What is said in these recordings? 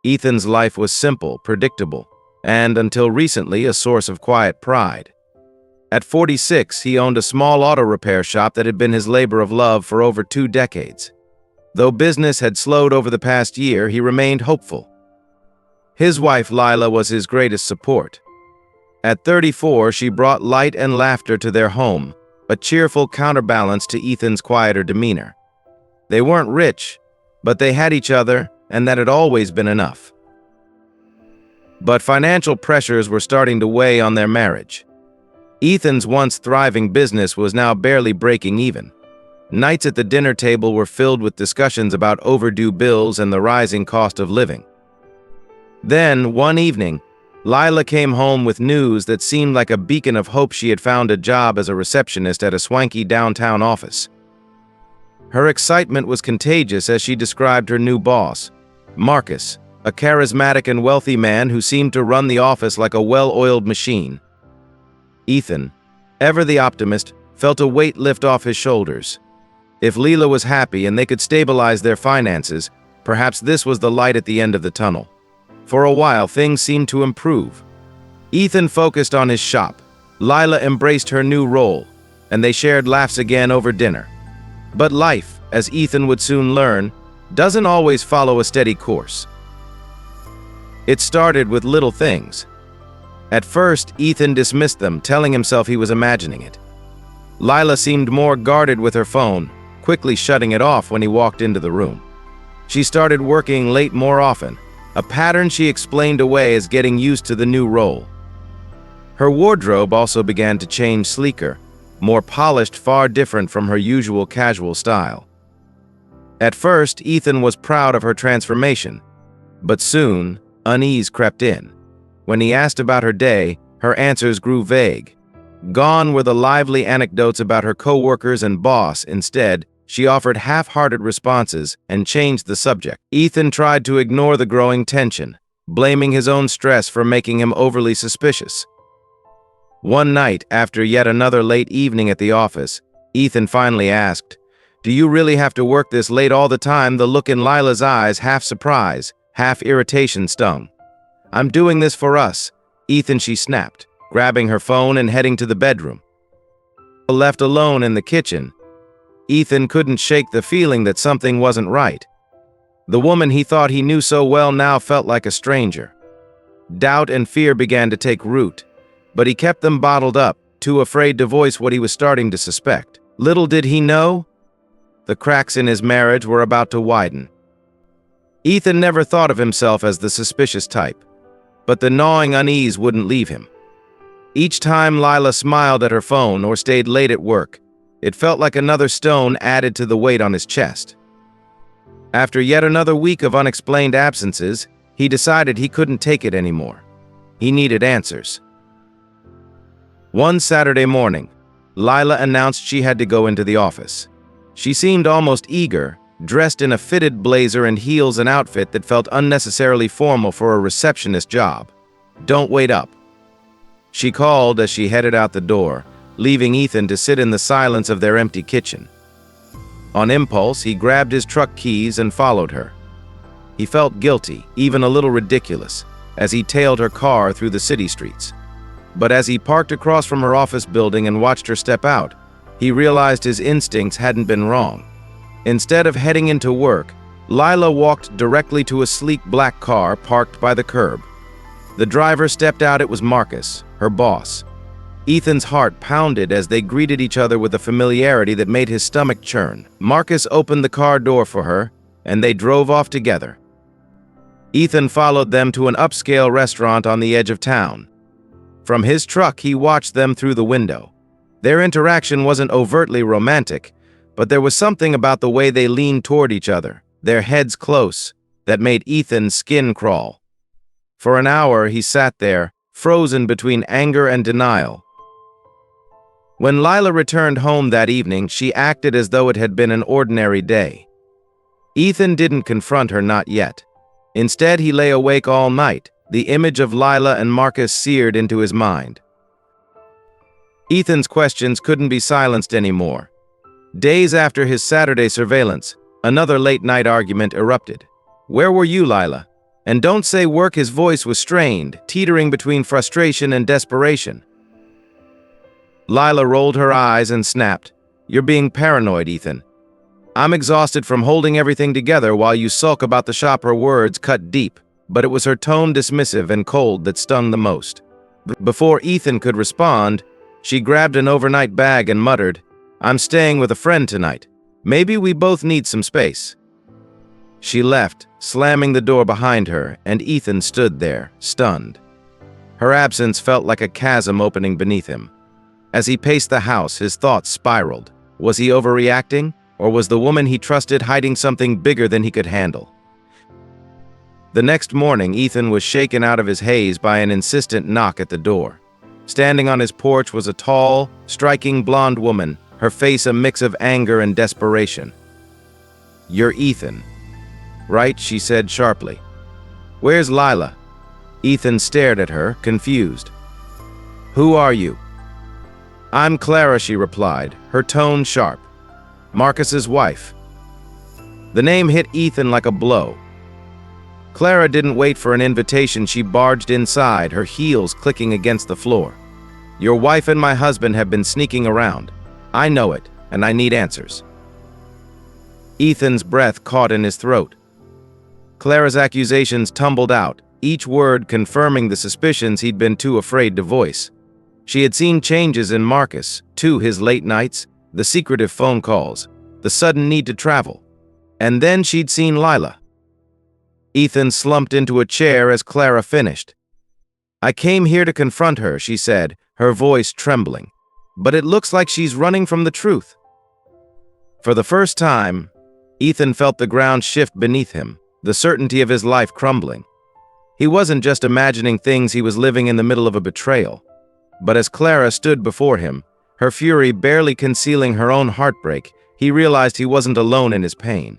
Ethan's life was simple, predictable, and, until recently, a source of quiet pride. At 46, he owned a small auto repair shop that had been his labor of love for over 2 decades. Though business had slowed over the past year, he remained hopeful. His wife, Lila, was his greatest support. At 34, she brought light and laughter to their home, a cheerful counterbalance to Ethan's quieter demeanor. They weren't rich, but they had each other, and that had always been enough. But financial pressures were starting to weigh on their marriage. Ethan's once thriving business was now barely breaking even. Nights at the dinner table were filled with discussions about overdue bills and the rising cost of living. Then, one evening, Lila came home with news that seemed like a beacon of hope. She had found a job as a receptionist at a swanky downtown office. Her excitement was contagious as she described her new boss, Marcus, a charismatic and wealthy man who seemed to run the office like a well-oiled machine. Ethan, ever the optimist, felt a weight lift off his shoulders. If Lila was happy and they could stabilize their finances, perhaps this was the light at the end of the tunnel. For a while, things seemed to improve. Ethan focused on his shop. Lila embraced her new role, and they shared laughs again over dinner. But life, as Ethan would soon learn, doesn't always follow a steady course. It started with little things. At first, Ethan dismissed them, telling himself he was imagining it. Lila seemed more guarded with her phone, quickly shutting it off when he walked into the room. She started working late more often, a pattern she explained away as getting used to the new role. Her wardrobe also began to change, sleeker, more polished, far different from her usual casual style. At first, Ethan was proud of her transformation, but soon, unease crept in. When he asked about her day, her answers grew vague. Gone were the lively anecdotes about her co-workers and boss. Instead, she offered half-hearted responses and changed the subject. Ethan tried to ignore the growing tension, blaming his own stress for making him overly suspicious. One night, after yet another late evening at the office, Ethan finally asked, "Do you really have to work this late all the time?" The look in Lila's eyes, half surprise, half irritation, stung. "I'm doing this for us, Ethan," she snapped, grabbing her phone and heading to the bedroom. Left alone in the kitchen, Ethan couldn't shake the feeling that something wasn't right. The woman he thought he knew so well now felt like a stranger. Doubt and fear began to take root, but he kept them bottled up, too afraid to voice what he was starting to suspect. Little did he know, the cracks in his marriage were about to widen. Ethan never thought of himself as the suspicious type, but the gnawing unease wouldn't leave him. Each time Lila smiled at her phone or stayed late at work, it felt like another stone added to the weight on his chest. After yet another week of unexplained absences, he decided he couldn't take it anymore. He needed answers. One Saturday morning, Lila announced she had to go into the office. She seemed almost eager, dressed in a fitted blazer and heels, an outfit that felt unnecessarily formal for a receptionist job. "Don't wait up," she called as she headed out the door, leaving Ethan to sit in the silence of their empty kitchen. On impulse, he grabbed his truck keys and followed her. He felt guilty, even a little ridiculous, as he tailed her car through the city streets. But as he parked across from her office building and watched her step out, he realized his instincts hadn't been wrong. Instead of heading into work, Lila walked directly to a sleek black car parked by the curb. The driver stepped out. It was Marcus, her boss. Ethan's heart pounded as they greeted each other with a familiarity that made his stomach churn. Marcus opened the car door for her, and they drove off together. Ethan followed them to an upscale restaurant on the edge of town. From his truck, he watched them through the window. Their interaction wasn't overtly romantic, but there was something about the way they leaned toward each other, their heads close, that made Ethan's skin crawl. For an hour, he sat there, frozen between anger and denial. When Lila returned home that evening, she acted as though it had been an ordinary day. Ethan didn't confront her, not yet. Instead, he lay awake all night, the image of Lila and Marcus seared into his mind. Ethan's questions couldn't be silenced anymore. Days after his Saturday surveillance, another late-night argument erupted. "Where were you, Lila? And don't say work. His voice was strained, teetering between frustration and desperation. Lila rolled her eyes and snapped, "You're being paranoid, Ethan. I'm exhausted from holding everything together while you sulk about the shop." Her words cut deep, but it was her tone, dismissive and cold, that stung the most. Before Ethan could respond, she grabbed an overnight bag and muttered, "I'm staying with a friend tonight. Maybe we both need some space." She left, slamming the door behind her, and Ethan stood there, stunned. Her absence felt like a chasm opening beneath him. As he paced the house, his thoughts spiraled. Was he overreacting, or was the woman he trusted hiding something bigger than he could handle? The next morning, Ethan was shaken out of his haze by an insistent knock at the door. Standing on his porch was a tall, striking blonde woman, her face a mix of anger and desperation. "You're Ethan, right?" she said sharply. "Where's Lila?" Ethan stared at her, confused. "Who are you?" "I'm Clara," she replied, her tone sharp. "Marcus's wife." The name hit Ethan like a blow. Clara didn't wait for an invitation. She barged inside, her heels clicking against the floor. "Your wife and my husband have been sneaking around. I know it, and I need answers." Ethan's breath caught in his throat. Clara's accusations tumbled out, each word confirming the suspicions he'd been too afraid to voice. She had seen changes in Marcus, too: his late nights, the secretive phone calls, the sudden need to travel. And then she'd seen Lila. Ethan slumped into a chair as Clara finished. "I came here to confront her," she said, her voice trembling. "But it looks like she's running from the truth." For the first time, Ethan felt the ground shift beneath him, the certainty of his life crumbling. He wasn't just imagining things, he was living in the middle of a betrayal. But as Clara stood before him, her fury barely concealing her own heartbreak, he realized he wasn't alone in his pain.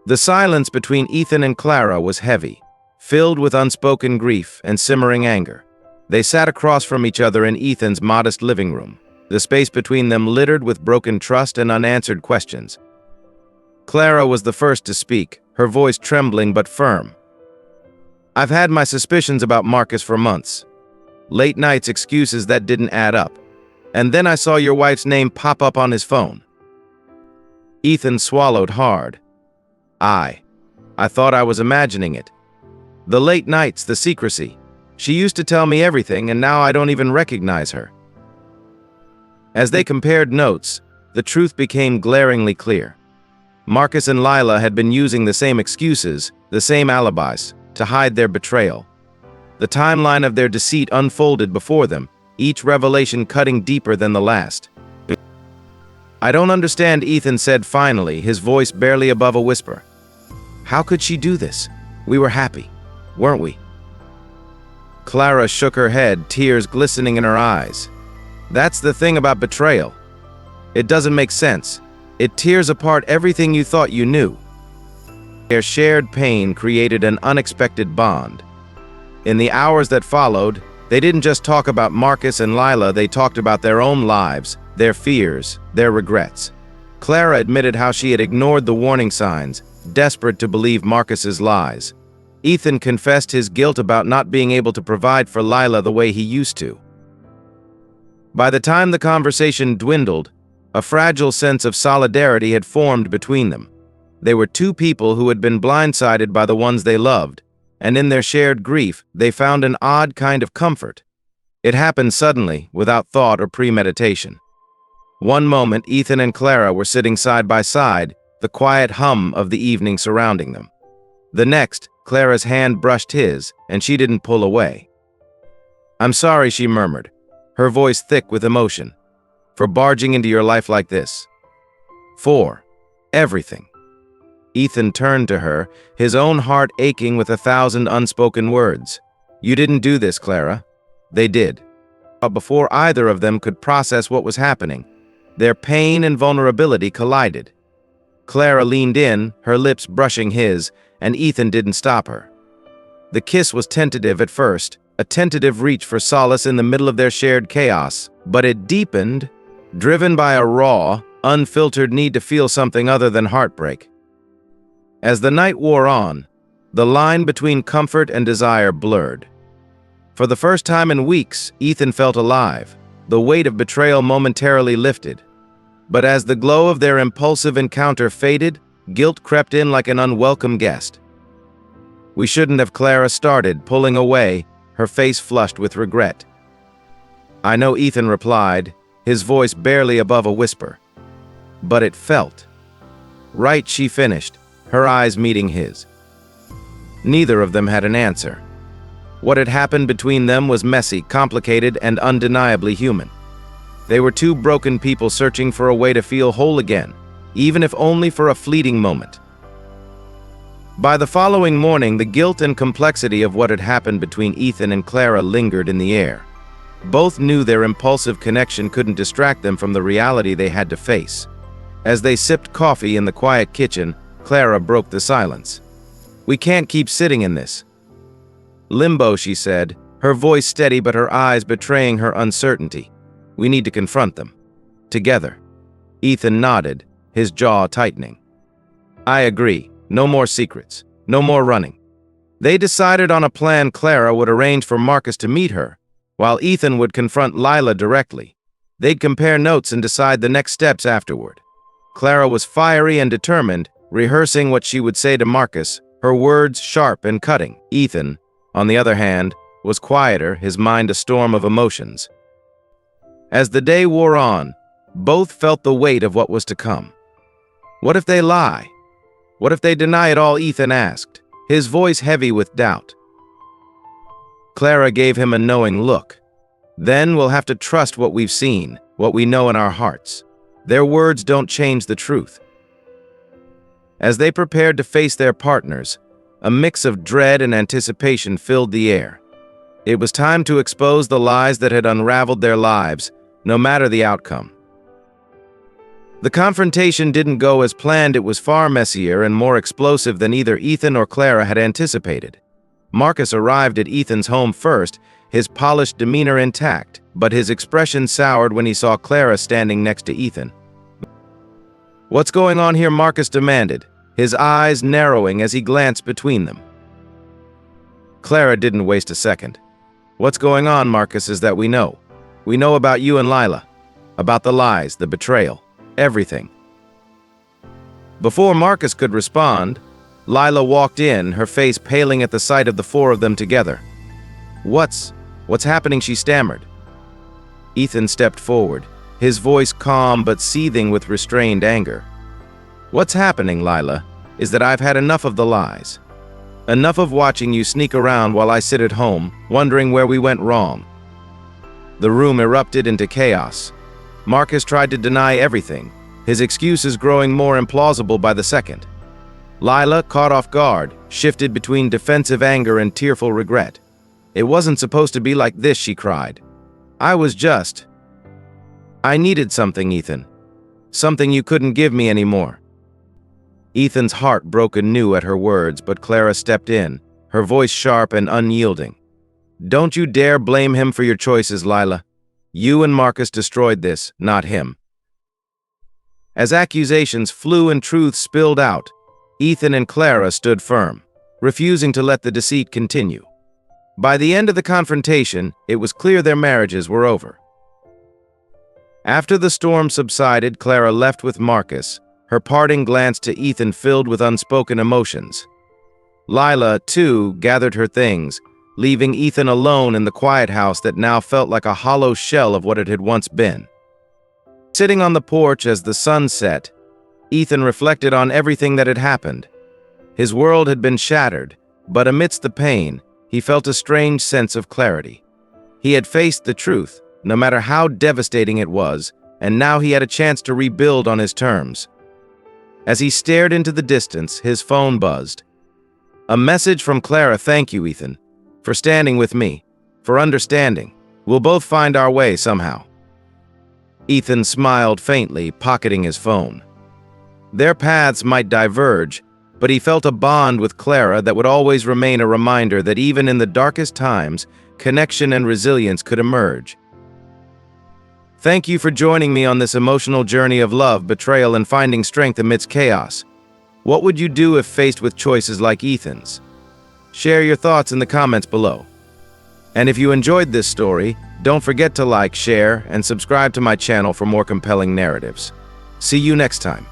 The silence between Ethan and Clara was heavy, filled with unspoken grief and simmering anger. They sat across from each other in Ethan's modest living room, the space between them littered with broken trust and unanswered questions. Clara was the first to speak, her voice trembling but firm. "I've had my suspicions about Marcus for months. Late nights, excuses that didn't add up. And then I saw your wife's name pop up on his phone." Ethan swallowed hard. I thought I was imagining it. The late nights, the secrecy. She used to tell me everything, and now I don't even recognize her." As they compared notes, the truth became glaringly clear. Marcus and Lila had been using the same excuses, the same alibis, to hide their betrayal. The timeline of their deceit unfolded before them, each revelation cutting deeper than the last. "I don't understand," Ethan said finally, his voice barely above a whisper. "How could she do this? We were happy, weren't we?" Clara shook her head, tears glistening in her eyes. "That's the thing about betrayal. It doesn't make sense. It tears apart everything you thought you knew." Their shared pain created an unexpected bond. In the hours that followed, they didn't just talk about Marcus and Lila, they talked about their own lives, their fears, their regrets. Clara admitted how she had ignored the warning signs, desperate to believe Marcus's lies. Ethan confessed his guilt about not being able to provide for Lila the way he used to. By the time the conversation dwindled, a fragile sense of solidarity had formed between them. They were two people who had been blindsided by the ones they loved, and in their shared grief, they found an odd kind of comfort. It happened suddenly, without thought or premeditation. One moment, Ethan and Clara were sitting side by side, the quiet hum of the evening surrounding them. The next, Clara's hand brushed his, and she didn't pull away. "I'm sorry," she murmured, her voice thick with emotion, "for barging into your life like this. For everything." Ethan turned to her, his own heart aching with 1,000 unspoken words. "You didn't do this, Clara. They did." But before either of them could process what was happening, their pain and vulnerability collided. Clara leaned in, her lips brushing his, and Ethan didn't stop her. The kiss was tentative at first, a tentative reach for solace in the middle of their shared chaos, but it deepened, driven by a raw, unfiltered need to feel something other than heartbreak. As the night wore on, The line between comfort and desire blurred. For the first time in weeks, Ethan felt alive. The weight of betrayal momentarily lifted. But as the glow of their impulsive encounter faded, guilt crept in like an unwelcome guest. "We shouldn't have," Clara started, pulling away, her face flushed with regret. "I know," Ethan replied, his voice barely above a whisper. "But it felt right," she finished, her eyes meeting his. Neither of them had an answer. What had happened between them was messy, complicated, and undeniably human. They were two broken people searching for a way to feel whole again, even if only for a fleeting moment. By the following morning, the guilt and complexity of what had happened between Ethan and Clara lingered in the air. Both knew their impulsive connection couldn't distract them from the reality they had to face. As they sipped coffee in the quiet kitchen, Clara broke the silence. "We can't keep sitting in this limbo," she said, her voice steady but her eyes betraying her uncertainty. "We need to confront them. Together." Ethan nodded, his jaw tightening. "I agree. No more secrets. No more running." They decided on a plan. Clara would arrange for Marcus to meet her, while Ethan would confront Lila directly. They'd compare notes and decide the next steps afterward. Clara was fiery and determined, rehearsing what she would say to Marcus, her words sharp and cutting. Ethan, on the other hand, was quieter, his mind a storm of emotions. As the day wore on, both felt the weight of what was to come. What if they lie? What if they deny it all? Ethan asked, his voice heavy with doubt. Clara gave him a knowing look. "Then we'll have to trust what we've seen, what we know in our hearts. Their words don't change the truth." As they prepared to face their partners, a mix of dread and anticipation filled the air. It was time to expose the lies that had unraveled their lives, no matter the outcome. The confrontation didn't go as planned. It was far messier and more explosive than either Ethan or Clara had anticipated. Marcus arrived at Ethan's home first, his polished demeanor intact, but his expression soured when he saw Clara standing next to Ethan. "What's going on here?" Marcus demanded, his eyes narrowing as he glanced between them. Clara didn't waste a second. "What's going on, Marcus, is that we know. We know about you and Lila, about the lies, the betrayal, everything." Before Marcus could respond, Lila walked in, her face paling at the sight of the four of them together. What's happening?" she stammered. Ethan stepped forward, his voice calm but seething with restrained anger. "What's happening, Lila, is that I've had enough of the lies. Enough of watching you sneak around while I sit at home, wondering where we went wrong." The room erupted into chaos. Marcus tried to deny everything, his excuses growing more implausible by the second. Lila, caught off guard, shifted between defensive anger and tearful regret. "It wasn't supposed to be like this," she cried. I needed something, Ethan. Something you couldn't give me anymore." Ethan's heart broke anew at her words, but Clara stepped in, her voice sharp and unyielding. "Don't you dare blame him for your choices, Lila. You and Marcus destroyed this, not him." As accusations flew and truth spilled out, Ethan and Clara stood firm, refusing to let the deceit continue. By the end of the confrontation, it was clear their marriages were over. After the storm subsided, Clara left with Marcus, her parting glance to Ethan filled with unspoken emotions. Lila, too, gathered her things, leaving Ethan alone in the quiet house that now felt like a hollow shell of what it had once been. Sitting on the porch as the sun set, Ethan reflected on everything that had happened. His world had been shattered, but amidst the pain, he felt a strange sense of clarity. He had faced the truth, no matter how devastating it was, and now he had a chance to rebuild on his terms. As he stared into the distance, his phone buzzed. A message from Clara. "Thank you, Ethan, for standing with me, for understanding. We'll both find our way somehow." Ethan smiled faintly, pocketing his phone. Their paths might diverge, but he felt a bond with Clara that would always remain a reminder that even in the darkest times, connection and resilience could emerge. Thank you for joining me on this emotional journey of love, betrayal, and finding strength amidst chaos. What would you do if faced with choices like Ethan's? Share your thoughts in the comments below. And if you enjoyed this story, don't forget to like, share, and subscribe to my channel for more compelling narratives. See you next time.